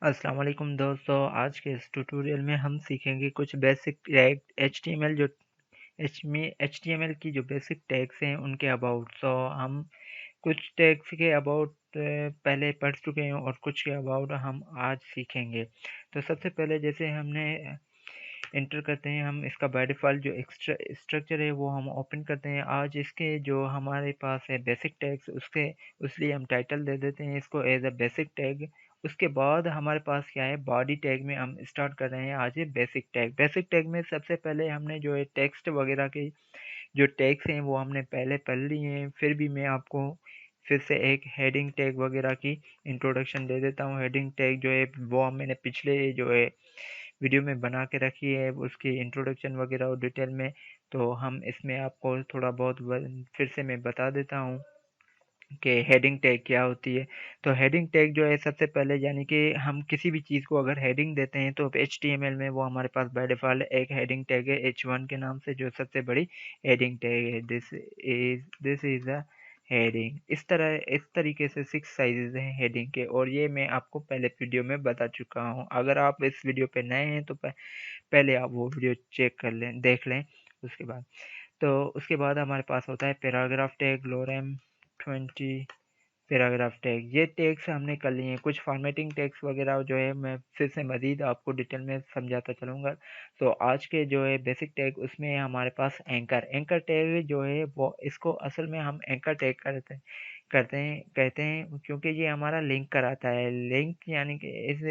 अस्सलाम वालेकुम दोस्तों। आज के इस ट्यूटोरियल में हम सीखेंगे कुछ बेसिक टैग HTML जो HTML की जो बेसिक टैग्स हैं उनके अबाउट। हम कुछ टैग्स के अबाउट पहले पढ़ चुके हैं और कुछ के अबाउट हम आज सीखेंगे। तो सबसे पहले जैसे हमने एंटर करते हैं, हम इसका बाय डिफ़ॉल्ट जो एक्स्ट्रा स्ट्रक्चर है वो हम ओपन करते हैं। आज इसके जो हमारे पास है बेसिक टैग्स, उसके उसलिए हम टाइटल दे देते हैं इसको एज अ बेसिक टैग। उसके बाद हमारे पास क्या है, बॉडी टैग में हम स्टार्ट कर रहे हैं आज ये बेसिक टैग। बेसिक टैग में सबसे पहले हमने जो है टेक्स्ट वगैरह के जो टैग्स हैं वो हमने पहले पढ़ लिए हैं। फिर भी मैं आपको फिर से एक हेडिंग टैग वगैरह की इंट्रोडक्शन दे देता हूँ। हेडिंग टैग जो है वो मैंने पिछले जो है वीडियो में बना के रखी है, उसकी इंट्रोडक्शन वगैरह और डिटेल में। तो हम इसमें आपको थोड़ा बहुत फिर से मैं बता देता हूँ कि हेडिंग टैग क्या होती है। तो हेडिंग टैग जो है सबसे पहले, यानी कि हम किसी भी चीज़ को अगर हेडिंग देते हैं तो HTML में वो हमारे पास बाय डिफ़ॉल्ट एक हेडिंग टैग है H1 के नाम से, जो सबसे बड़ी हेडिंग टैग है। This is a heading. इस तरीके से 6 साइजेस हैं हेडिंग के, और ये मैं आपको पहले वीडियो में बता चुका हूँ। अगर आप इस वीडियो पे नए हैं तो पहले आप वो वीडियो चेक कर लें, देख लें। उसके बाद उसके बाद हमारे पास होता है पैराग्राफ टैग, लोरेम 20 पैराग्राफ टैग। ये टैग्स हमने कर लिए हैं। कुछ फॉर्मेटिंग टैग्स वगैरह जो है मैं फिर से मज़ीद आपको डिटेल में समझाता चलूँगा। तो आज के जो है बेसिक टैग, उसमें है हमारे पास एंकर टैग जो है वो, इसको असल में हम एंकर टैग करते हैं कहते हैं, क्योंकि ये हमारा लिंक कराता है। लिंक यानी कि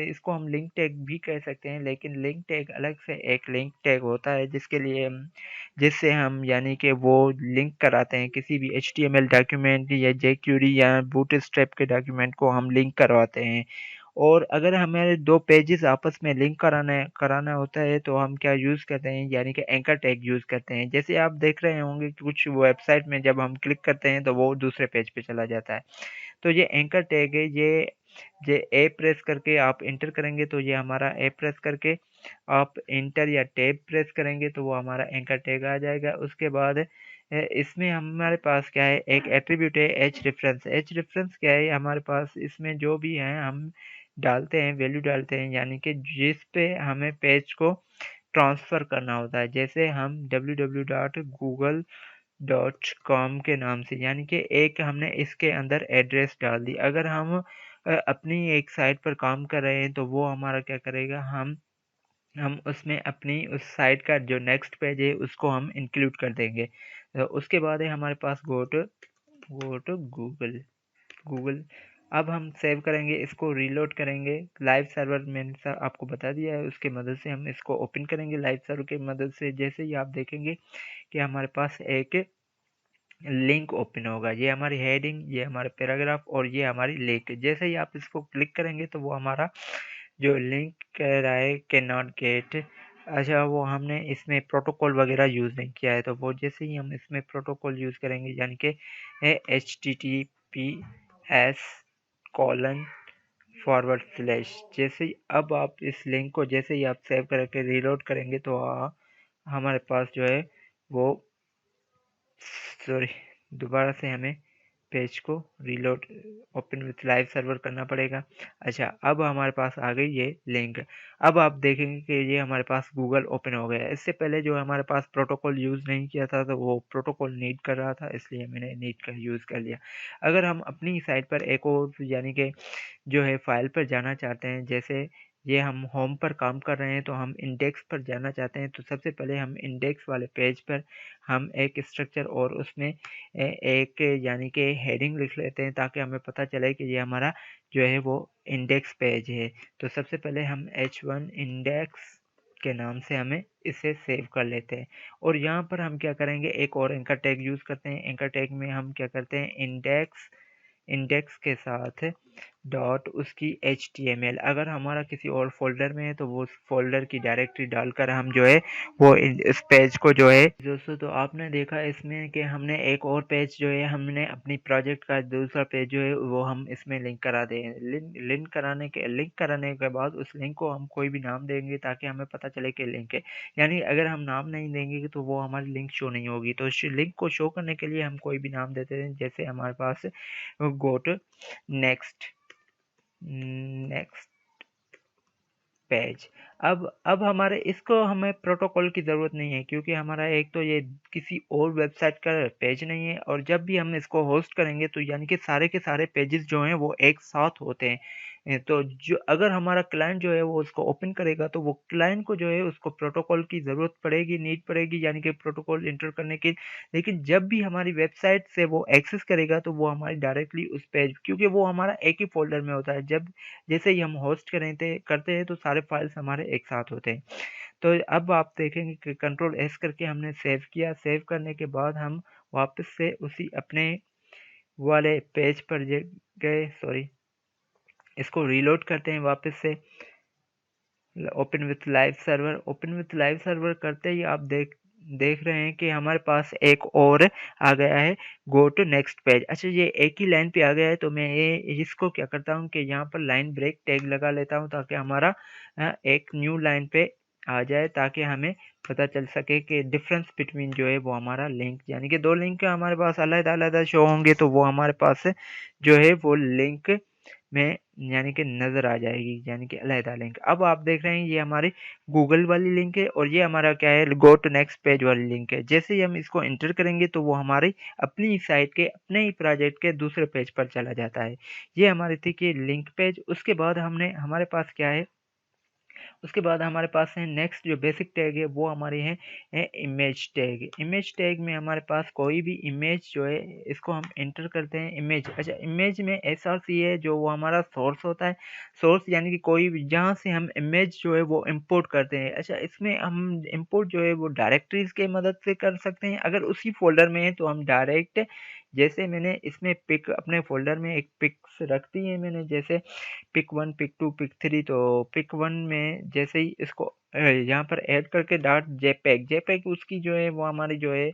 इसको हम लिंक टैग भी कह सकते हैं, लेकिन लिंक टैग अलग से एक लिंक टैग होता है जिससे हम यानी कि वो लिंक कराते हैं किसी भी HTML डॉक्यूमेंट या jQuery या बूटस्ट्रैप के डॉक्यूमेंट को हम लिंक करवाते हैं। और अगर हमें दो पेजेस आपस में लिंक कराना होता है तो हम क्या यूज़ करते हैं, यानी कि एंकर टैग यूज़ करते हैं। जैसे आप देख रहे होंगे कि कुछ वेबसाइट में जब हम क्लिक करते हैं तो वो दूसरे पेज पे चला जाता है। तो ये एंकर टैग है। ये ए प्रेस करके आप इंटर करेंगे तो ये हमारा ए प्रेस करके आप इंटर या टैब प्रेस करेंगे तो वो हमारा एंकर टैग आ जाएगा। उसके बाद इसमें हमारे पास क्या है, एक एट्रीब्यूट है एच रेफरेंस। एच रेफरेंस क्या है, हमारे पास इसमें जो भी है हम डालते हैं, वैल्यू डालते हैं, यानी कि जिस पे हमें पेज को ट्रांसफ़र करना होता है। जैसे हम www.google.com के नाम से, यानी कि एक हमने इसके अंदर एड्रेस डाल दी। अगर हम अपनी एक साइट पर काम कर रहे हैं तो वो हमारा क्या करेगा, हम उसमें अपनी उस साइट का जो नेक्स्ट पेज है उसको हम इंक्लूड कर देंगे। तो उसके बाद है हमारे पास गो टू गूगल। अब हम सेव करेंगे, इसको रीलोड करेंगे। लाइव सर्वर मैंने आपको बता दिया है, उसके मदद से हम इसको ओपन करेंगे। लाइव सर्वर की मदद से जैसे ही आप देखेंगे कि हमारे पास एक लिंक ओपन होगा। ये हमारी हेडिंग, ये हमारा पैराग्राफ और ये हमारी लिंक। जैसे ही आप इसको क्लिक करेंगे तो वो हमारा जो लिंक कह रहा है कैन नॉट गेट, अच्छा वो हमने इसमें प्रोटोकॉल वगैरह यूज़ नहीं किया है, तो वो जैसे ही हम इसमें प्रोटोकॉल यूज़ करेंगे, यानी कि HTTPS कॉलन फॉरवर्ड स्लैश, जैसे ही अब आप इस लिंक को जैसे ही आप सेव करके रीलोड करेंगे तो हमारे पास जो है वो, सॉरी, दोबारा से हमें पेज को reload open with live server करना पड़ेगा। अच्छा, अब हमारे पास आ गई ये लिंक। अब आप देखेंगे कि ये हमारे पास गूगल ओपन हो गया है। इससे पहले जो हमारे पास प्रोटोकॉल यूज़ नहीं किया था तो वो प्रोटोकॉल नीड कर रहा था, इसलिए मैंने नीड का यूज़ कर लिया। अगर हम अपनी साइट पर एक और यानी कि जो है फाइल पर जाना चाहते हैं, जैसे ये हम होम पर काम कर रहे हैं तो हम इंडेक्स पर जाना चाहते हैं, तो सबसे पहले हम इंडेक्स वाले पेज पर हम एक स्ट्रक्चर और उसमें एक यानी कि हेडिंग लिख लेते हैं, ताकि हमें पता चले कि ये हमारा जो है वो इंडेक्स पेज है। तो सबसे पहले हम H1 इंडेक्स के नाम से हमें इसे सेव कर लेते हैं। और यहाँ पर हम क्या करेंगे, एक और एंकर टैग यूज़ करते हैं। एंकर टैग में हम क्या करते हैं, इंडेक्स इंडेक्स के साथ डॉट उसकी HTML, अगर हमारा किसी और फ़ोल्डर में है तो वो उस फ़ोल्डर की डायरेक्टरी डालकर हम जो है वो इस पेज को जो है दोस्तों, तो आपने देखा इसमें कि हमने एक और पेज जो है, हमने अपनी प्रोजेक्ट का दूसरा पेज जो है वो हम इसमें लिंक करा दें। लिंक कराने के बाद उस लिंक को हम कोई भी नाम देंगे ताकि हमें पता चले कि लिंक है। यानी अगर हम नाम नहीं देंगे तो वो हमारी लिंक शो नहीं होगी। तो उस लिंक को शो करने के लिए हम कोई भी नाम देते हैं, जैसे हमारे पास go to next next page. अब हमारे इसको हमें प्रोटोकॉल की ज़रूरत नहीं है, क्योंकि हमारा एक तो ये किसी और वेबसाइट का पेज नहीं है, और जब भी हम इसको होस्ट करेंगे तो यानी कि सारे के सारे पेजेस जो हैं वो एक साथ होते हैं। तो जो अगर हमारा क्लाइंट जो है वो उसको ओपन करेगा, तो वो क्लाइंट को जो है उसको प्रोटोकॉल की ज़रूरत पड़ेगी, नीड पड़ेगी, यानी कि प्रोटोकॉल इंटर करने की। लेकिन जब भी हमारी वेबसाइट से वो एक्सेस करेगा तो वो हमारी डायरेक्टली उस पेज, क्योंकि वो हमारा एक ही फ़ोल्डर में होता है। जब जैसे ही हम होस्ट करते हैं तो सारे फाइल्स हमारे एक साथ होते हैं। तो अब आप देखेंगे कि कंट्रोल एस करके हमने सेव किया। सेव करने के बाद हम वापस से उसी अपने वाले पेज पर गए, सॉरी, इसको रीलोड करते हैं वापस से। Open with live server, open with live server करते ही आप देख रहे हैं कि हमारे पास एक और आ गया है, गो टू नेक्स्ट पेज। अच्छा, ये एक ही लाइन पे आ गया है, तो मैं ये इसको क्या करता हूँ कि यहाँ पर लाइन ब्रेक टैग लगा लेता हूँ, ताकि हमारा एक न्यू लाइन पे आ जाए, ताकि हमें पता चल सके कि डिफरेंस बिटवीन जो है वो हमारा लिंक, यानी कि दो लिंक हमारे पास अलग अलग शो होंगे, तो वो हमारे पास जो है वो लिंक में यानी कि नज़र आ जाएगी, यानी कि अलहदा लिंक। अब आप देख रहे हैं ये हमारी गूगल वाली लिंक है, और ये हमारा क्या है, गो टू नेक्स्ट पेज वाली लिंक है। जैसे ही हम इसको एंटर करेंगे तो वो हमारी अपनी साइट के अपने ही प्रोजेक्ट के दूसरे पेज पर चला जाता है। ये हमारी थी कि लिंक पेज। उसके बाद हमारे पास क्या है, उसके बाद हमारे पास है नेक्स्ट जो बेसिक टैग है वो हमारी है इमेज टैग। इमेज टैग में हमारे पास कोई भी इमेज जो है इसको हम एंटर करते हैं, इमेज। अच्छा, इमेज में एसआरसी है जो वो हमारा सोर्स होता है। सोर्स यानी कि कोई भी जहाँ से हम इमेज जो है वो इंपोर्ट करते हैं। अच्छा, इसमें हम इंपोर्ट जो है वो डायरेक्टरीज के मदद से कर सकते हैं। अगर उसी फोल्डर में है तो हम डायरेक्ट, जैसे मैंने इसमें पिक अपने फोल्डर में एक पिक्स रख दी है मैंने, जैसे पिक 1, पिक 2, पिक 3। तो पिक 1 में जैसे ही इसको यहाँ पर ऐड करके डॉट जेपेग, जेपेग उसकी जो है वो हमारी जो है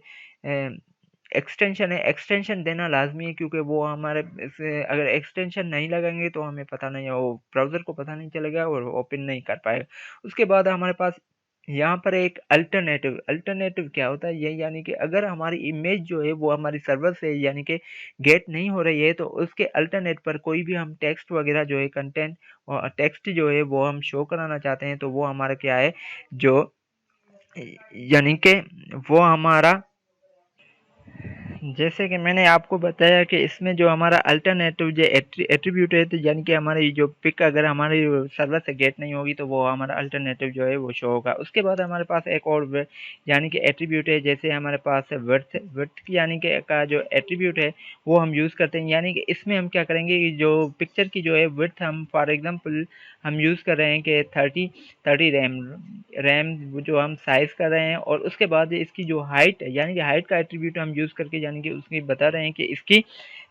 एक्सटेंशन है। एक्सटेंशन देना लाजमी है, क्योंकि वो हमारे अगर एक्सटेंशन नहीं लगाएंगे तो हमें पता नहीं है, वो ब्राउज़र को पता नहीं चलेगा और ओपन नहीं कर पाएगा। उसके बाद हमारे पास यहाँ पर एक अल्टरनेटिव। अल्टरनेटिव क्या होता है, ये यानी कि अगर हमारी इमेज जो है वो हमारी सर्वर से यानी कि गेट नहीं हो रही है, तो उसके अल्टरनेट पर कोई भी हम टेक्स्ट वगैरह जो है कंटेंट और टेक्स्ट जो है वो हम शो कराना चाहते हैं, तो वो हमारा क्या है, जो यानी कि वो हमारा, जैसे कि मैंने आपको बताया कि इसमें जो हमारा अल्टरनेटिव जो एट्रीब्यूट है, तो यानी कि हमारी जो पिक अगर हमारी सर्वर से गेट नहीं होगी तो वो हमारा अल्टरनेटिव जो है वो शो होगा। उसके बाद हमारे पास एक और यानी कि एट्रीब्यूट है, जैसे हमारे पास विड्थ। विड्थ यानी कि का जो एट्रीब्यूट है वो हम यूज़ करते हैं, यानी कि इसमें हम क्या करेंगे, जो पिक्चर की जो है विड्थ हम फॉर एग्जाम्पल हम यूज़ कर रहे हैं कि 30 रैम जो हम साइज़ कर रहे हैं, और उसके बाद इसकी जो हाइट है, यानी कि हाइट का एट्रीब्यूट हम यूज़ करके यानी कि उसकी बता रहे हैं कि इसकी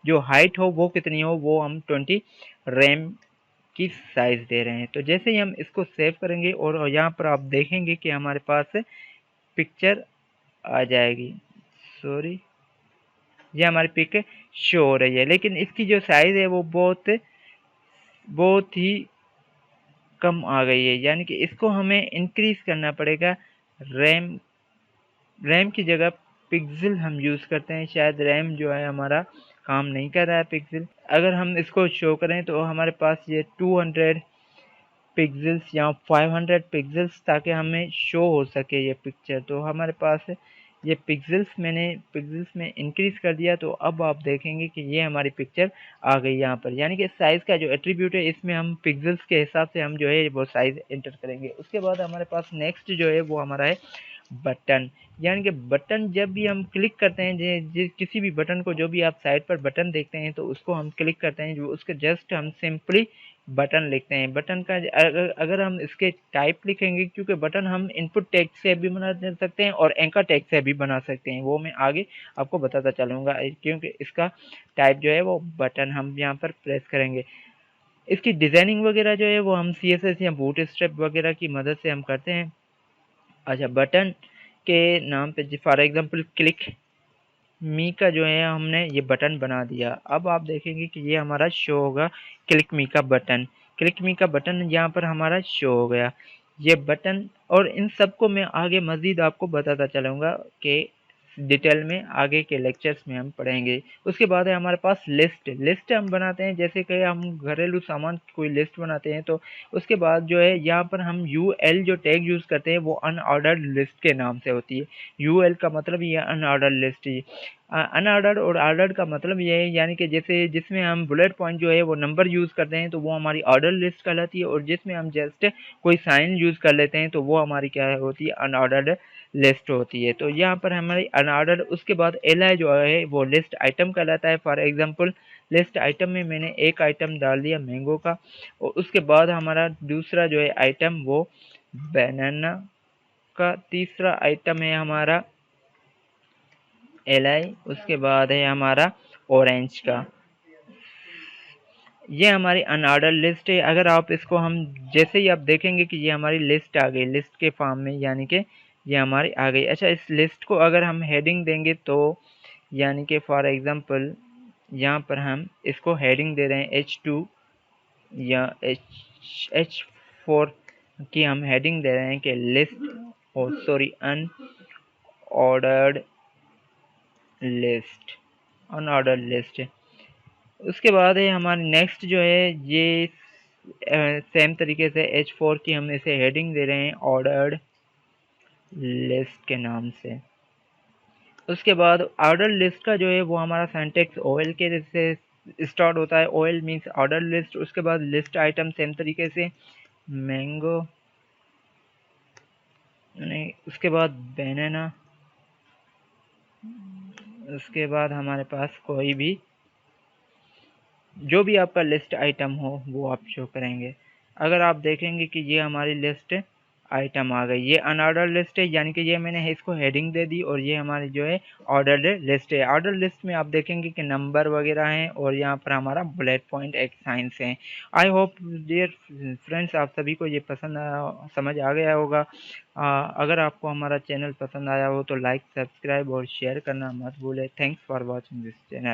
जो हाइट हो वो कितनी हो, वो हम 20 रैम की साइज़ दे रहे हैं। तो जैसे ही हम इसको सेव करेंगे और यहाँ पर आप देखेंगे कि हमारे पास पिक्चर आ जाएगी। सॉरी, ये हमारी पिक शो हो रही है, लेकिन इसकी जो साइज़ है वो बहुत बहुत ही कम आ गई है, यानी कि इसको हमें इंक्रीज करना पड़ेगा। रैम रैम की जगह पिक्सल हम यूज़ करते हैं, शायद रैम जो है हमारा काम नहीं कर रहा है पिक्सल। अगर हम इसको शो करें तो हमारे पास ये 200 पिक्सल्स या 500 पिक्सल्स, ताकि हमें शो हो सके ये पिक्चर। तो हमारे पास ये मैंने पिक्सल्स में इंक्रीज कर दिया, तो अब आप देखेंगे कि ये हमारी पिक्चर आ गई यहाँ पर। यानी कि साइज़ का जो एट्रीब्यूट है इसमें हम पिक्सल्स के हिसाब से हम जो है वो साइज़ एंटर करेंगे। उसके बाद हमारे पास नेक्स्ट जो है वो हमारा है बटन। यानी कि बटन जब भी हम क्लिक करते हैं, किसी भी बटन को, जो भी आप साइट पर बटन देखते हैं तो उसको हम क्लिक करते हैं, जो उसके जस्ट हम सिंपली बटन लिखते हैं। बटन का अगर हम इसके टाइप लिखेंगे, क्योंकि बटन हम इनपुट टैग से भी बना सकते हैं और एंकर टैग से भी बना सकते हैं, वो मैं आगे आपको बताता चलूँगा, क्योंकि इसका टाइप जो है वो बटन हम यहाँ पर प्रेस करेंगे। इसकी डिज़ाइनिंग वगैरह जो है वो हम CSS या बूटस्ट्रैप वगैरह की मदद से हम करते हैं। अच्छा, बटन के नाम पे फॉर एग्जांपल क्लिक मी का जो है हमने ये बटन बना दिया। अब आप देखेंगे कि ये हमारा शो होगा क्लिक मी का बटन। क्लिक मी का बटन यहाँ पर हमारा शो हो गया ये बटन। और इन सब को मैं आगे मज़ीद आपको बताता चलूँगा कि डिटेल में आगे के लेक्चर्स में हम पढ़ेंगे। उसके बाद है हमारे पास लिस्ट हम बनाते हैं, जैसे कि हम घरेलू सामान की कोई लिस्ट बनाते हैं तो उसके बाद जो है यहाँ पर हम यूएल जो टैग यूज़ करते हैं वो अनऑर्डर्ड लिस्ट के नाम से होती है। यूएल का मतलब ये अनऑर्डर्ड लिस्ट ही, अनऑर्डर्ड और ऑर्डर्ड का मतलब ये है, यानी कि जैसे जिसमें हम बुलेट पॉइंट जो है वो नंबर यूज़ करते हैं तो वो हमारी ऑर्डर लिस्ट कहलाती है, और जिसमें हम जस्ट कोई साइन यूज़ कर लेते हैं तो वो हमारी क्या होती है, अनऑर्डर्ड लिस्ट होती है। तो यहाँ पर हमारी अनऑर्डर, उसके बाद एल जो है वो लिस्ट आइटम कहलाता है। फॉर एग्जांपल लिस्ट आइटम में मैंने एक आइटम डाल दिया मैंगो का, और उसके बाद हमारा दूसरा जो है आइटम वो बनाना का, तीसरा आइटम है हमारा एल, उसके बाद है हमारा ऑरेंज का। ये हमारी अनऑर्डर लिस्ट है। अगर आप इसको हम जैसे ही आप देखेंगे कि ये हमारी लिस्ट आ गई लिस्ट के फॉर्म में, यानी कि ये हमारी आ गई। अच्छा, इस लिस्ट को अगर हम हेडिंग देंगे तो यानी कि फॉर एग्जांपल यहाँ पर हम इसको हेडिंग दे रहे हैं H2 या H4 की हम हेडिंग दे रहे हैं कि लिस्ट, और सॉरी अनऑर्डर्ड लिस्ट है। उसके बाद है हमारी नेक्स्ट जो है ये सेम तरीके से H4 की हम इसे हेडिंग दे रहे हैं ऑर्डर्ड लिस्ट के नाम से। उसके बाद ऑर्डर लिस्ट का जो है वो हमारा सिंटैक्स OL के से स्टार्ट होता है। OL means order list. उसके बाद लिस्ट आइटम सेम तरीके से मैंगो, नहीं, उसके बाद बनाना, उसके बाद हमारे पास कोई भी जो भी आपका लिस्ट आइटम हो वो आप शो करेंगे। अगर आप देखेंगे कि ये हमारी लिस्ट आइटम आ गई, ये अनऑर्डर लिस्ट है, यानी कि ये मैंने इसको हेडिंग दे दी, और ये हमारी जो है ऑर्डर्ड लिस्ट है। ऑर्डर लिस्ट में आप देखेंगे कि नंबर वगैरह हैं, और यहाँ पर हमारा बुलेट पॉइंट एक साइंस है। आई होप डियर फ्रेंड्स आप सभी को ये पसंद आया, समझ आ गया होगा। अगर आपको हमारा चैनल पसंद आया हो तो लाइक, सब्सक्राइब और शेयर करना मत भूलें। Thanks for watching this channel.